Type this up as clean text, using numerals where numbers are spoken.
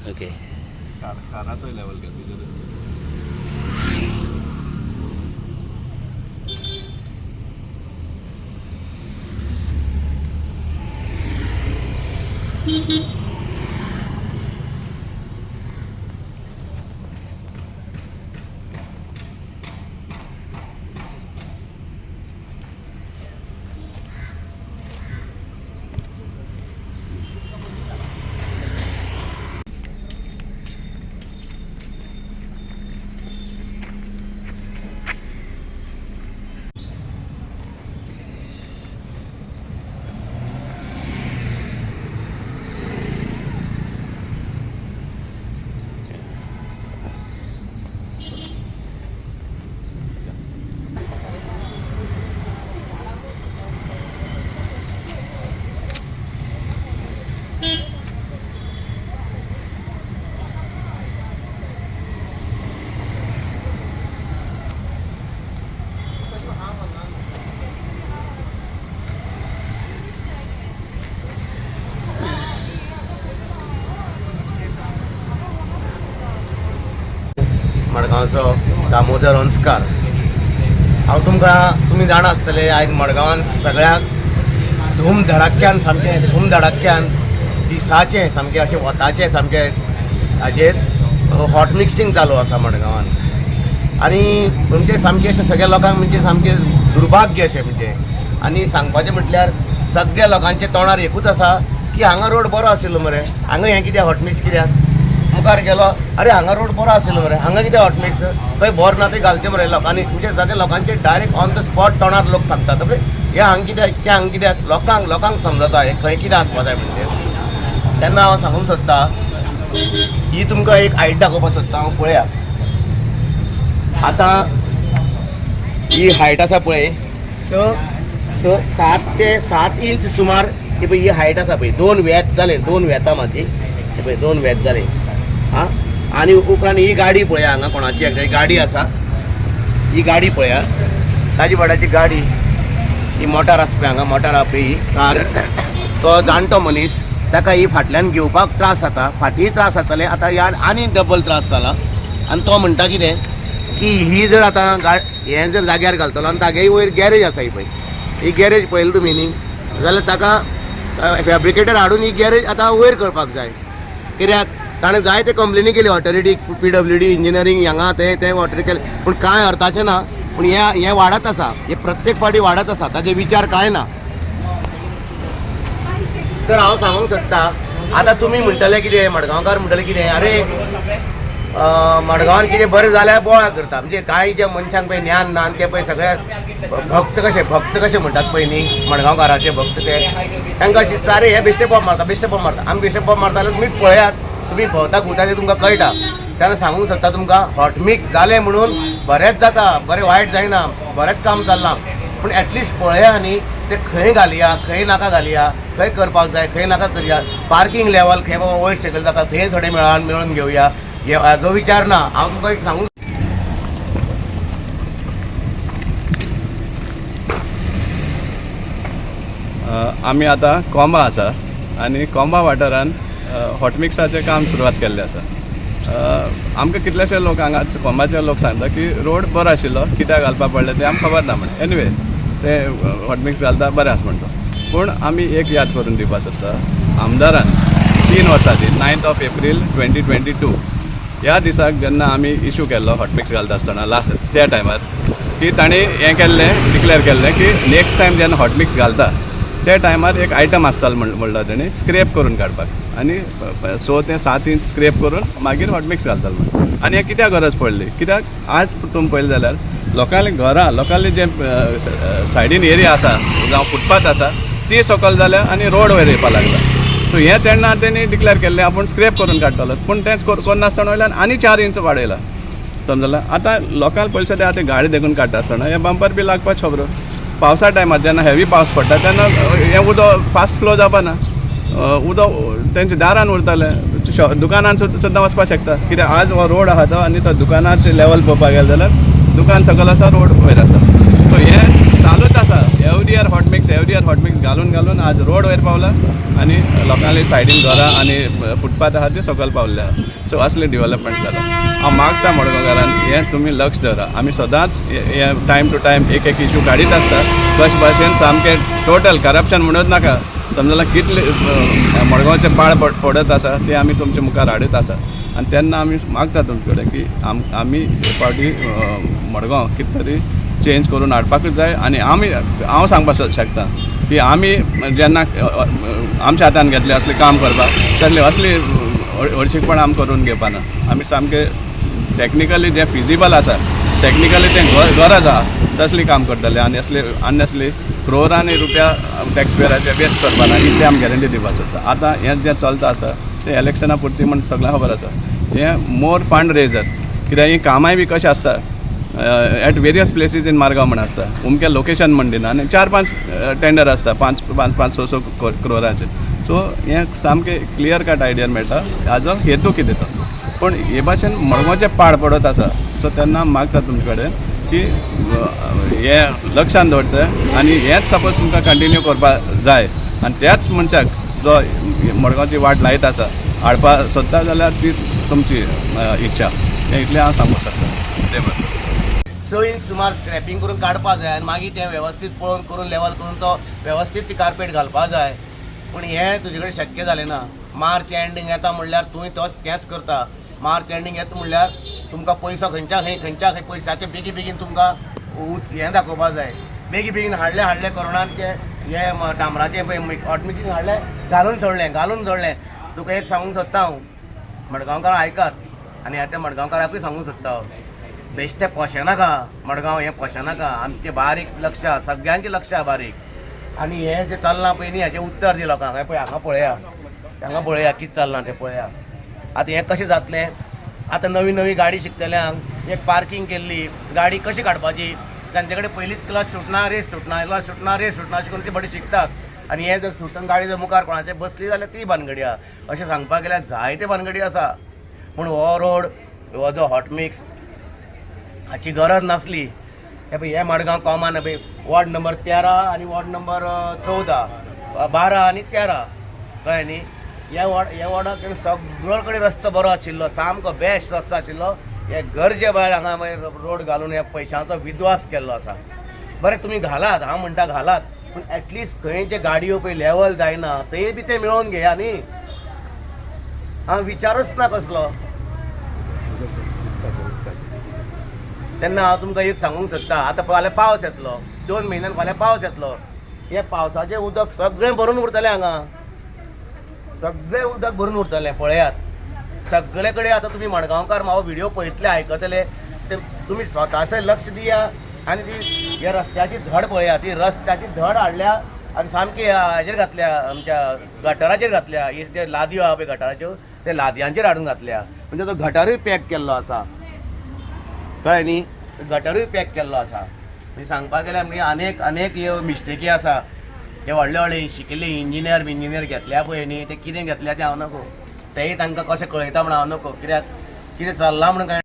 Okay काराचोय level केला मडगांवचो दामोदर अंस्कार हांव तुमी जाणा आसतले आयज मडगांवान सगळ्याक धूमधडाक्यान सामकें धूमधडाक्यान दिसाचें सामकें अशें वताचें सामकें हाजेर हॉट मिक्सिंग चालू आसा मडगांवान आनी म्हणजे सामकें अशें सगळ्या लोकांक म्हणजे सामकें दुर्भाग्य अशें म्हणजे आनी सांगपाचें म्हटल्यार सगळ्या लोकांच्या तोंडार एकूच आसा की हांगा रोड बरो आशिल्लो मरे हांगा हें कित्याक हॉट मिक्स कित्याक मुखार गेलो अरे हांगा रोड बरो आशिल्लो मरे हांगा कितें हॉट मिक्स खंय बोर ना ते घालचें मरे लोकांनी म्हणजे सगळे लोकांचे डायरेक्ट ऑन द स्पॉट तोंडार लोक सांगतात हे हांगा कित्याक तें हांगा कित्याक लोकांक समजता हे खंय कितें आसपा जाय म्हणजे तेन्ना हांव सांगूंक सोदतां ही तुमकां एक हायट दाखोवपाक सोदतां हांव पळया आतां ही हायट आसा पळय स 7 इंच सुमार ही पळय ही हायट आसा पळय 2 वेत जाले 2 वेतां म्हाजी हे पळय 2 वेत जाले हां आनी उपरांत ही गाडी पळया हांगा कोणाची गाडी आसा ही गाडी पळया ताजी वाड्याची गाडी ही मोटार आसा पळय हांगा मोटार आसा पळय ही कार तो जाणटो मनीस ताका ही फाटल्यान घेवपाक त्रास जाता फाटीय त्रास जाताले आतां ह्या आनी डबल त्रास जाला आनी तो म्हणटा कितें की ही जर आतां हें जर जाग्यार घालतलो आनी तागे वयर गॅरेज आसा ही पळय ही गॅरेज पळयली तुमी न्ही जाल्यार ताका फॅब्रिकेटर हाडून ही गॅरेज आतां वयर करपाक जाय कित्याक ताणें जाय ते कंप्लेनी केली ऑथॉरिटी PWD इंजिनियरींग हांगा ते ऑथॉरिटी केले पूण कांय अर्थाचें ना पूण हें वाडत आसा हे प्रत्येक फावटी वाडत आसा ताजे विचार कांय ना तर हांव सांगूंक सोदतां आतां तुमी म्हणटले कितें मडगांवकार म्हणटले कितें अरे मडगांवान कितें बरें जाल्यार बोवाळ करता म्हणजे कांय जे मनशांक पळय ज्ञान ना ते पळय सगळे भक्त कशे म्हणटात पळय न्ही मडगांवकाराचे भक्त ते तांकां अशें दिसता अरे हे बेश्टे पॉप मारता आमी बेश्टे पॉप मारता जाल्यार तुमीच पळयात तुमी भोंवता घुंवता ते तुमकां कळटा तेन्ना सांगूंक सोदता तुमकां हॉट मिक्स जालें म्हणून बरेंच जाता बरें वायट जायना बरेंच काम चल्लां पूण एटलिस्ट पळया न्ही ते खंय घालया खंय नाका घालया खंय करपाक जाय खंय नाका करया पार्किंग लेवल खंय बाबा वयर सकयल जाता थंय थोडे मेळून घेवया हाजो विचार ना हांव तुमकां एक सांगूंक आमी आतां कोंबा आसा आनी कोंबा वाठारान हॉट मिक्साचें काम सुरवात केल्लें आसा आमकां कितलेशे लोक हांगा कोंबाचे लोक सांगता की रोड बरो आशिल्लो कित्याक घालपाक पडलें तें आमकां खबर ना म्हण एनिवे ते हॉट मिक्स घालता बरें आसा म्हणटा पूण आमी एक याद करून दिवपाक सोदता आमदारान 3 वर्सांची 9 एप्रील 2022 ह्या दिसाक जेन्ना आमी इशू केल्लो हॉट मिक्स घालता आसतना लास्ट त्या टायमार की ताणें हें केल्लें डिक्लेअर केल्लें की नेक्स्ट टायम जेन्ना हॉट मिक्स घालता त्या टायमार एक आयटम आसतालो म्हणलो तेणें स्क्रेप करून काडपाक आनी सो तें 7 इंच स्क्रेप करून मागीर हॉट मिक्स घालतालो म्हणून आनी हें कित्याक गरज पडली कित्याक आज तुमी पळयलें जाल्यार लोकांली घरां लोकांली जे सायडीन एरिया आसा जावं फुटपाथ आसा ती सकयल जाल्या आनी रोड वयर येवपाक लागला सो हें तेन्ना तेणी डिक्लेअर केल्लें आपूण स्क्रेप करून काडटलो पूण तेंच करनासतना वयल्यान आनी 4 इंच वाडयला समजलें आतां लोकांक पयलीं ते आतां गाडी देखून काडटा आसतना हें बंपर बी लागपाक खबरो पावसा टायमार जेन्ना हेवी पावस पडटा तेन्ना हें उदक फास्ट फ्लो जावपाना उदक तेंच्या दारान उरतालें दुकानान सुद्दां वचपाक शकता कित्याक आज हो रोड आहा तो आनी तो दुकानाचें लेवल पळोवपाक गेले जाल्यार दुकान सकयल आसा रोड वयर आसा सो हें चालूच आसा आसा एवरी इयर हॉटमिक्स घालून आज रोड वयर पावला आनी लोकांनी सायडीन घरां आनी फुटपाथ आहा ती सकयल पावल्ले आहा. सो असले डेव्हलपमेंट जाला. हांव मागता मडगांवकारांक हें तुमी लक्ष दवरा. आमी सदांच हे टायम टू टायम एक इश्यू काडीत आसता. कशे भाशेन सामकें टोटल करप्शन म्हणूच नाका. समजला कितले मडगांवचे पाळ पडत आसा ते आमी तुमचे मुखार हाडीत आसा. आनी तेन्ना आमी मागता तुमचे कडेन की आमी फावटी मडगांव कितें तरी चेंज करून हाडपाकूच जाय. आनी हांव सांगपाक शकता की आमी जेन्ना आमच्या हातान घेतले असले काम करपाक तसले असली हळशीकपण आमी करून घेवपाना. आमी सामके टॅक्निकली जे फिजिबल आसा टॅक्निकली तें गरज आहा तसली काम करतले. आनी असली क्रोरांनी रुपया टॅक्सपेयराचे वेस्ट करपाना ही आमी गॅरंटी दिवपाक सोदता. आतां हें जें चलता आसा तें इलेक्शना पुरती म्हण सगळ्यांक खबर आसा. हें मोर फंड रेजर कित्याक ही कामांय बी कशें आसता at various places in Margao म्हण आसता. उमके लोकेशन म्हण दिना आनी 4-5 टेंडर आसता 5-6 क्रोरांचे. सो हें सामकें क्लियर कट आयडिया मेळटा हाजो हेतू कितें तो. पूण हे भाशेन मडगांवचे पाड पडत आसा. सो तेन्ना मागता तुमचे कडेन की हें लक्षांत दवरचें आनी हेंच सपोज तुमकां कंटिन्यू करपाक जाय आनी त्याच मनशाक जो मडगांवची वाट लायत आसा हाडपाक सोदता जाल्यार ती तुमची इच्छा. हें इतलें हांव सांगूंक शकता. ते बरें. 6 इंच सुमार स्क्रॅपिंग करून काडपा जाय आनी मागीर तें वेवस्थीत पळोवन करून लेवल करून तो वेवस्थीत ती कार्पेट घालपा जाय. पूण हें तुजे कडेन शक्य जालें ना. मार्च एंडींग येता म्हणल्यार तुवें तोच तेंच करता. मार्च एंडींग येता म्हणल्यार तुमकां पयसो खंयच्या खंय पयशाचे बेगीन तुमकां हें दाखोवपा जाय. बेगीन हाडले कोरोनान ते हे डांबराचें पळय हॉटमिक्सिंग हाडलें घालून सोडलें. तुका एक सांगूंक सोदता हांव मडगांवकार आयकात आनी त्या मडगांवकाराकूय सांगूंक सोदता हांव बेश्टें पोशेनाका मडगांव हें पोशेनाका. आमचें बारीक लक्ष आहा सगळ्यांचें लक्ष आहा बारीक. आनी हें जें चलना पळय न्ही हाचें उत्तर दी लोकांक. हें पळय हांगा पळया कितें चलना तें पळया. आतां हें कशें जातलें. आतां नवी गाडी शिकतल्यांक एक पार्किंग केल्ली गाडी कशी काडपाची तांचे कडेन पयलींच क्लच सुटना रेस सुटना अशें करून ती बडी शिकतात. आनी हें जर सुटून गाडी जर मुखार कोणाचें बसली जाल्यार ती भानगडी आहा. अशें सांगपाक गेल्यार जायते भानगडी आसा. पूण हो रोड हो जो हॉटमिक्स हाची गरज नासली. हे पळय हे मडगांव कॉमन पळय वॉर्ड नंबर 13 आनी वॉर्ड नंबर 14, 12 आनी 13 कळ्ळें न्ही. ह्या वॉर्डाक सगळो कडेन रस्तो बरो आशिल्लो सामको बेस्ट रस्तो आशिल्लो. हे गरजे भायर हांगा मागीर रोड घालून हे पयशांचो विद्वास केल्लो आसा. बरें तुमी घालात हांव म्हणटा घालात पूण एटलिस्ट खंय जे गाडयो पळय लेवल जायना तेय बी ते मेळोवन घेया न्ही. हांव विचारूच ना कसलो. तेन्ना हांव तुमकां एक सांगूंक सोदता आतां फाल्यां पावस येतलो 2 म्हयन्यान फाल्यां पावस येतलो. हे पावसाचें उदक सगळें भरून उरतलें हांगा. सगळें उदक भरून उरतलें पळयात. सगळे कडेन आतां तुमी मडगांवकार हांव व्हिडियो पळयतले आयकतले ते तुमी स्वताचें लक्ष दिया आनी ती ह्या रस्त्याची धड पळया. ती रस्त्याची धड हाडल्या आनी सामकी हाजेर घातल्या आमच्या गटराचेर घातल्या. हे जे लादयो आहा पळय गटाराच्यो ते लादयांचेर हाडून घातल्या. म्हणजे तो गटारूय पॅक केल्लो आसा कळ्ळें न्ही. गटरूय पॅक केल्लो आसा. म्हणजे सांगपाक गेल्यार म्हणजे अनेक ह्यो मिस्टेकी आसा. हे व्हडले शिकिल्ले इंजिनियर घेतल्या पळय न्ही ते कितें घेतल्या तें हांव नको. तेय तांकां कशें कळयता म्हण हांव नको. कित्याक कितें चल्लां म्हणून